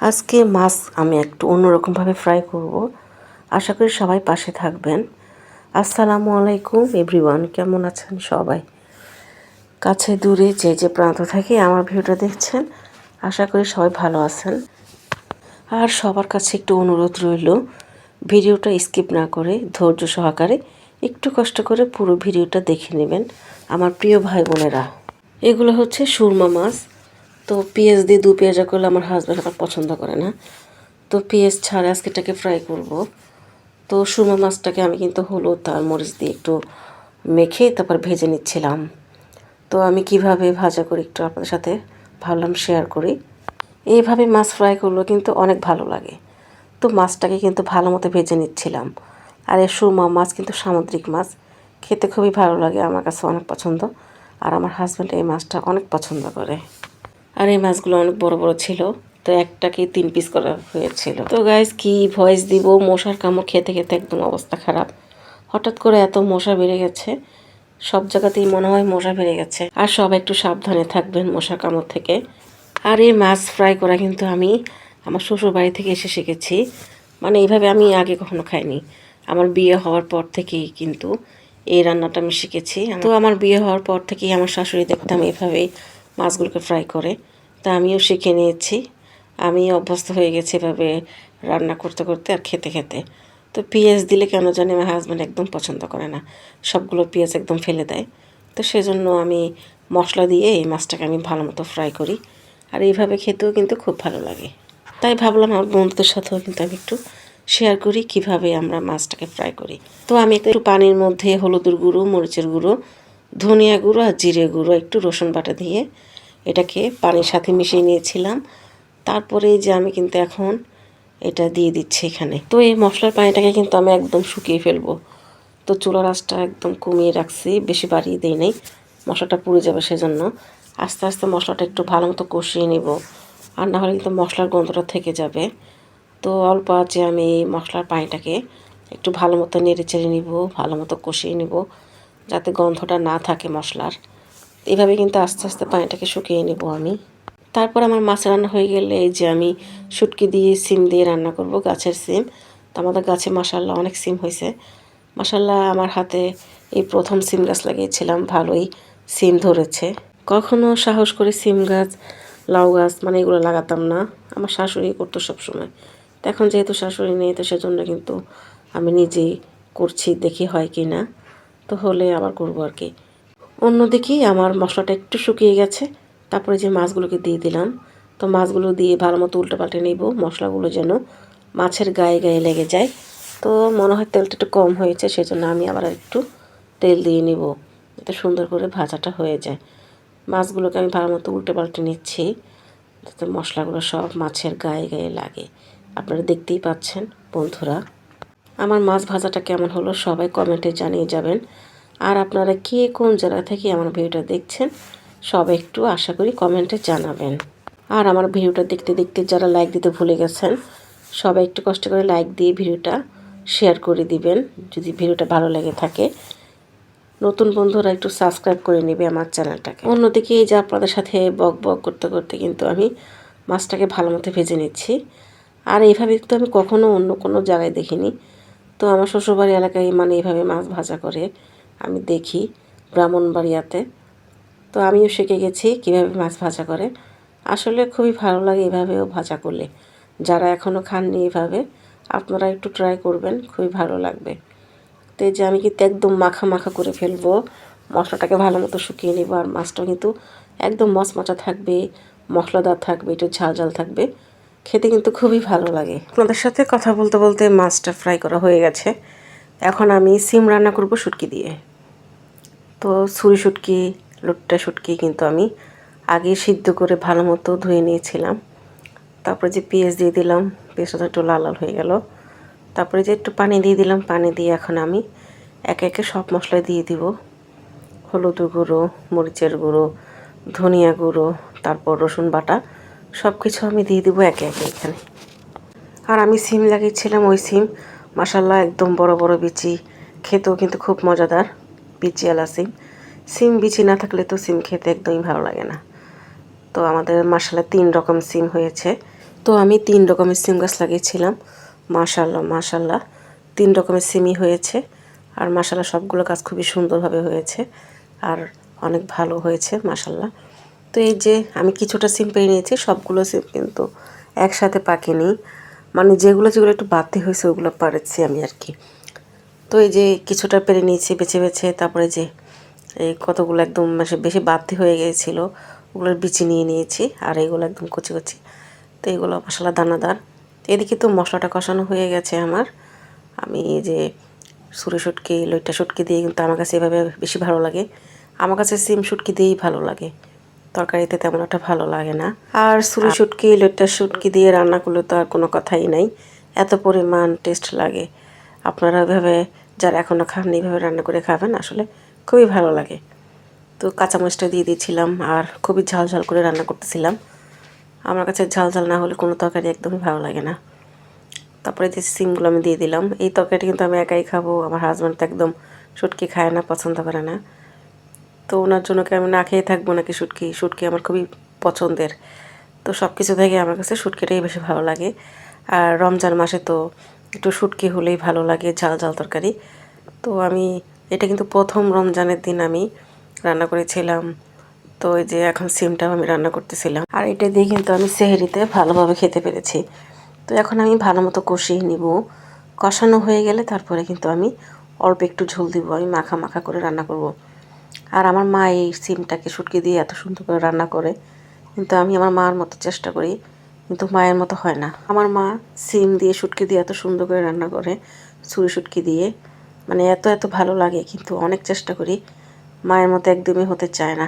আজকে মাছ আমি একটু অন্যরকমভাবে ফ্রাই করব। আশা করি সবাই পাশে থাকবেন। আসসালামু আলাইকুম এভরিওয়ান, কেমন আছেন সবাই? কাছে দূরে যে যে প্রান্ত থেকে আমার ভিডিওটা দেখছেন, আশা করি সবাই ভালো আছেন। আর সবার কাছে একটু অনুরোধ রইল, ভিডিওটা স্কিপ না করে ধৈর্য সহকারে একটু কষ্ট করে পুরো ভিডিওটা দেখে নেবেন আমার প্রিয় ভাই বোনেরা। এগুলো হচ্ছে সুরমা মাছ। তো পেঁয়াজ দিয়ে দু পেঁয়াজা করলে আমার হাজব্যান্ড আবার পছন্দ করে না, তো পেঁয়াজ ছাড়া আজকে এটাকে ফ্রাই করব। তো সুরমা মাছটাকে আমি কিন্তু হলুদ আর মরিচ দিয়ে একটু মেখে তারপর ভেজে নিচ্ছিলাম। তো আমি কিভাবে ভাজা করি একটু আপনাদের সাথে ভাবলাম শেয়ার করি। এইভাবে মাছ ফ্রাই করলেও কিন্তু অনেক ভালো লাগে। তো মাছটাকে কিন্তু ভালো মতো ভেজে নিচ্ছিলাম। আর এই সুরমা মাছ কিন্তু সামুদ্রিক মাছ, খেতে খুবই ভালো লাগে, আমার কাছে অনেক পছন্দ। আর আমার হাজব্যান্ড এই মাছটা অনেক পছন্দ করে। আর এই মাছগুলো অনেক বড় বড় ছিল, তো একটাকে 3 পিস করা হয়েছিল। তো গাইস কি ভয়েস দিব, মশার কামড় খেতে খেতে একদম অবস্থা খারাপ। হঠাৎ করে এত মশা বেড়ে গেছে, সব জায়গাতেই মনে হয় মশা বেড়ে গেছে। আর সবাই একটু সাবধানে থাকবেন মশার কামড় থেকে। আর এই মাছ ফ্রাই করা কিন্তু আমি আমার শ্বশুর বাড়ি থেকে এসে শিখেছি। মানে এইভাবে আমি আগে কখনো খাইনি। আমার বিয়ে হওয়ার পর থেকেই কিন্তু এই রান্নাটা আমি শিখেছি। তো আমার বিয়ে হওয়ার পর থেকেই আমার শাশুড়ি দেখতাম এভাবেই মাছগুলোকে ফ্রাই করে, তা আমিও শিখে নিয়েছি। আমি অভ্যস্ত হয়ে গেছি এভাবে রান্না করতে করতে আর খেতে খেতে। তো পেঁয়াজ দিলে কেন জানি আমার হাজব্যান্ড একদম পছন্দ করে না, সবগুলো পেঁয়াজ একদম ফেলে দেয়। তো সেজন্য আমি মশলা দিয়ে এই মাছটাকে আমি ভালো মতো ফ্রাই করি। আর এইভাবে খেতেও কিন্তু খুব ভালো লাগে। তাই ভাবলাম আমার বন্ধুদের সাথেও কিন্তু আমি একটু শেয়ার করি কিভাবে আমরা মাছটাকে ফ্রাই করি। তো আমি একটু পানির মধ্যে হলুদের গুঁড়ো, মরিচের গুঁড়ো, ধনিয়া গুঁড়ো আর জিরে গুঁড়ো, একটু রসুন বাটা দিয়ে এটাকে পানির সাথে মিশিয়ে নিয়েছিলাম। তারপরে যে আমি কিন্তু এখন এটা দিয়ে দিচ্ছি এখানে। তো এই মশলার পানিটাকে কিন্তু আমি একদম শুকিয়ে ফেলবো। তো চুলার আঁচটা একদম কমিয়ে রাখছি, বেশি বাড়িয়ে দিই নাই, মশলাটা পুড়ে যাবে সেজন্য। আস্তে আস্তে মশলাটা একটু ভালো মতো কষিয়ে নিব, আর না হলে কিন্তু মশলার গন্ধটা থেকে যাবে। তো অল্প আছে আমি এই মশলার পানিটাকে একটু ভালো মতো নেড়ে চেড়ে নিব, ভালো মতো কষিয়ে নিব, যাতে গন্ধটা না থাকে মশলার। এভাবে কিন্তু আস্তে আস্তে পানিটাকে শুকিয়ে নেব আমি। তারপর আমার মাছ রান্না হয়ে গেলে এই যে আমি শুটকি দিয়ে সিম দিয়ে রান্না করব, গাছের সিম। তো আমাদের গাছে মাশাল্লাহ অনেক সিম হয়েছে। মাশাল্লাহ আমার হাতে এই প্রথম সিম গাছ লাগিয়েছিলাম, ভালোই সিম ধরেছে। কখনো সাহস করে সিম গাছ, লাউ গাছ মানে এগুলো লাগাতাম না, আমার শাশুড়ি করতো সবসময়। তো এখন যেহেতু শাশুড়ি নেই, তো সেজন্য কিন্তু আমি নিজেই করছি, দেখি হয় কি না। তো হলে আবার করবো আর কি। অন্যদিকে আমার মশলাটা একটু শুকিয়ে গেছে, তারপরে যে মাছগুলোকে দিয়ে দিলাম। তো মাছগুলো দিয়ে ভালো মতো উল্টো পাল্টে নেব, মশলাগুলো যেন মাছের গায়ে গায়ে লেগে যায়। তো মনে হয় তেলটা একটু কম হয়েছে, সেজন্য আমি আবার একটু তেল দিয়ে নেব, যাতে সুন্দর করে ভাজাটা হয়ে যায়। মাছগুলোকে আমি ভালো মতো উল্টে পাল্টে নিচ্ছি, যাতে মশলাগুলো সব মাছের গায়ে গায়ে লাগে। আপনারা দেখতেই পাচ্ছেন বন্ধুরা। আমার মাছ ভাজাটা কেমন হলো সবাই কমেন্টে জানিয়ে যাবেন। আর আপনারা কে কোন জায়গা থেকে আমার ভিডিওটা দেখছেন সবাই একটু আশা করি কমেন্টে জানাবেন। আর আমার ভিডিওটা দেখতে দেখতে যারা লাইক দিতে ভুলে গেছেন, সবাই একটু কষ্ট করে লাইক দিয়ে ভিডিওটা শেয়ার করে দিবেন যদি ভিডিওটা ভালো লেগে থাকে। নতুন বন্ধুরা একটু সাবস্ক্রাইব করে নেবে আমার চ্যানেলটাকে। অন্যদিকে এই যে আপনাদের সাথে বক বক করতে করতে কিন্তু আমি মাছটাকে ভালো মতো ভেজে নিচ্ছি। আর এইভাবে তো আমি কখনো অন্য কোনো জায়গায় দেখিনি। তো আমার শ্বশুরবাড়ি এলাকায় মানে এইভাবে মাছ ভাজা করে আমি দেখি, ব্রাহ্মণবাড়িয়াতে। তো আমিও শিখে গেছি কীভাবে মাছ ভাজা করে। আসলে খুবই ভালো লাগে এভাবেও ভাজা করলে। যারা এখনও খাননি এভাবে, আপনারা একটু ট্রাই করবেন, খুবই ভালো লাগবে। তো এই যে আমি কিন্তু একদম মাখা মাখা করে ফেলবো, মশলাটাকে ভালো মতো শুকিয়ে নেব। আর মাছটাও কিন্তু একদম মচমচা থাকবে, মশলাদার থাকবে, একটু ঝাল ঝাল থাকবে, খেতে কিন্তু খুবই ভালো লাগে। আপনাদের সাথে কথা বলতে বলতে মাছটা ফ্রাই করা হয়ে গেছে। এখন আমি সিম রান্না করব শুটকি দিয়ে। তো ছুরি শুটকি, লুট্টা শুটকি কিন্তু আমি আগে সিদ্ধ করে ভালো মতো ধুয়ে নিয়েছিলাম। তারপরে যে পেঁয়াজ দিয়ে দিলাম, পেঁয়াজটা একটু লাল লাল হয়ে গেল। তারপরে যে একটু পানি দিয়ে দিলাম, পানি দিয়ে এখন আমি একে একে সব মশলা দিয়ে দিব। হলুদের গুঁড়ো, মরিচের গুঁড়ো, ধনিয়া গুঁড়ো, তারপর রসুন বাটা, সব কিছু আমি দিয়ে দিব একে একে এখানে। আর আমি সিম লাগিয়েছিলাম, ওই সিম মাশাল্লাহ একদম বড় বড় বিচি, খেতেও কিন্তু খুব মজাদার, বিচিওয়ালা সিম। সিম বিচি না থাকলে তো সিম খেতে একদমই ভালো লাগে না। তো আমাদের মাশাল্লাহ 3 রকম সিম হয়েছে, তো আমি 3 রকমের সিম গাছ লাগিয়েছিলাম। মাশাআল্লাহ মাশাআল্লাহ 3 রকমের সিমই হয়েছে। আর মাশাআল্লাহ সবগুলো গাছ খুবই সুন্দরভাবে হয়েছে আর অনেক ভালো হয়েছে মাশাআল্লাহ। তো এই যে আমি কিছুটা সিম পেয়ে নিয়েছি, সবগুলো সিম কিন্তু একসাথে পাকেনি, মানে যেগুলো যেগুলো একটু বাড়তি হয়েছে ওগুলো পাড়েছি আমি আর কি। তো এই যে কিছুটা পেরে নিয়েছি বেছে বেছে, তারপরে যে এই কতগুলো একদম বেশি বাড়তি হয়ে গিয়েছিলো ওগুলোর বিচি নিয়ে নিয়েছি, আর এইগুলো একদম কচি কচি। তো এইগুলো মশলা দানাদার। এদিকে তো মশলাটা কষানো হয়ে গেছে আমার। আমি এই যে সুরে শুটকি লইট্টা শুটকি দিয়ে কিন্তু আমার কাছে এভাবে বেশি ভালো লাগে। আমার কাছে সিম শুটকি দিয়েই ভালো লাগে, তরকারিতে তেমন একটা ভালো লাগে না। আর সুরি শুটকি লইট্টা শুটকি দিয়ে রান্না করলে তো আর কোনো কথাই নাই, এত পরিমাণ টেস্ট লাগে। আপনারা এভাবে যারা এখনও খাননি এইভাবে রান্না করে খাবেন, আসলে খুবই ভালো লাগে। তো কাঁচামরিচটা দিয়ে দিয়েছিলাম আর খুবই ঝাল ঝাল করে রান্না করতেছিলাম। আমার কাছে ঝাল ঝাল না হলে কোনো তরকারি একদমই ভালো লাগে না। তারপরে যে সিমগুলো আমি দিয়ে দিলাম। এই তরকারিটা কিন্তু আমি একাই খাবো, আমার হাজব্যান্ড তো একদম শুটকি খায় না, পছন্দ করে না। তো ওনার জন্য কি আমি না খেয়ে থাকবো নাকি? শুটকি শুটকি আমার খুবই পছন্দের। তো সব কিছু থেকে আমার কাছে শুটকিটাই বেশি ভালো লাগে। আর রমজান মাসে তো একটু শুটকি হলেই ভালো লাগে, ঝাল ঝাল তরকারি। তো আমি এটা কিন্তু প্রথম রমজানের দিন আমি রান্না করেছিলাম। তো এই যে এখন সিমটাও আমি রান্না করতেছিলাম, আর এটা দিয়ে কিন্তু আমি সেহরিতে ভালোভাবে খেতে পেরেছি। তো এখন আমি ভালো মতো কষিয়ে নিব। কষানো হয়ে গেলে তারপরে কিন্তু আমি অল্প একটু ঝোল দিব, আমি মাখা মাখা করে রান্না করব। আর আমার মা এই সিমটাকে শুটকি দিয়ে এত সুন্দর করে রান্না করে, কিন্তু আমি আমার মার মতো চেষ্টা করি, কিন্তু মায়ের মতো হয় না। আমার মা সিম দিয়ে শুটকি দিয়ে এত সুন্দর করে রান্না করে, ছুরি শুটকি দিয়ে, মানে এত এত ভালো লাগে, কিন্তু অনেক চেষ্টা করি, মায়ের মতো একদমই হতে চায় না।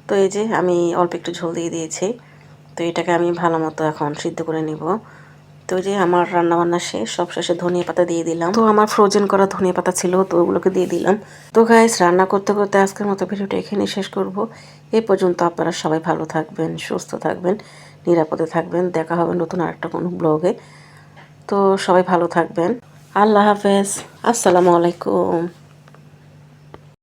তো এই যে আমি অল্প একটু ঝোল দিয়ে দিয়েছি। তো এটাকে আমি ভালো মতো এখন সিদ্ধ করে নিব। তো যে আমার রান্নাবান্না শেষ, সব শেষে ধনিয়া পাতা দিয়ে দিলাম। তো আমার ফ্রোজেন করা ধনিয়া পাতা ছিল, তো ওগুলোকে দিয়ে দিলাম। তো গাইস, রান্না করতে করতে আজকের মতো ভিডিওটা এখানেই শেষ করব। এই পর্যন্ত আপনারা সবাই ভালো থাকবেন, সুস্থ থাকবেন, নিরাপদে থাকবেন। দেখা হবে নতুন আরেকটা কোনো ব্লগে। তো সবাই ভালো থাকবেন। আল্লাহ হাফেজ। আসসালামু আলাইকুম।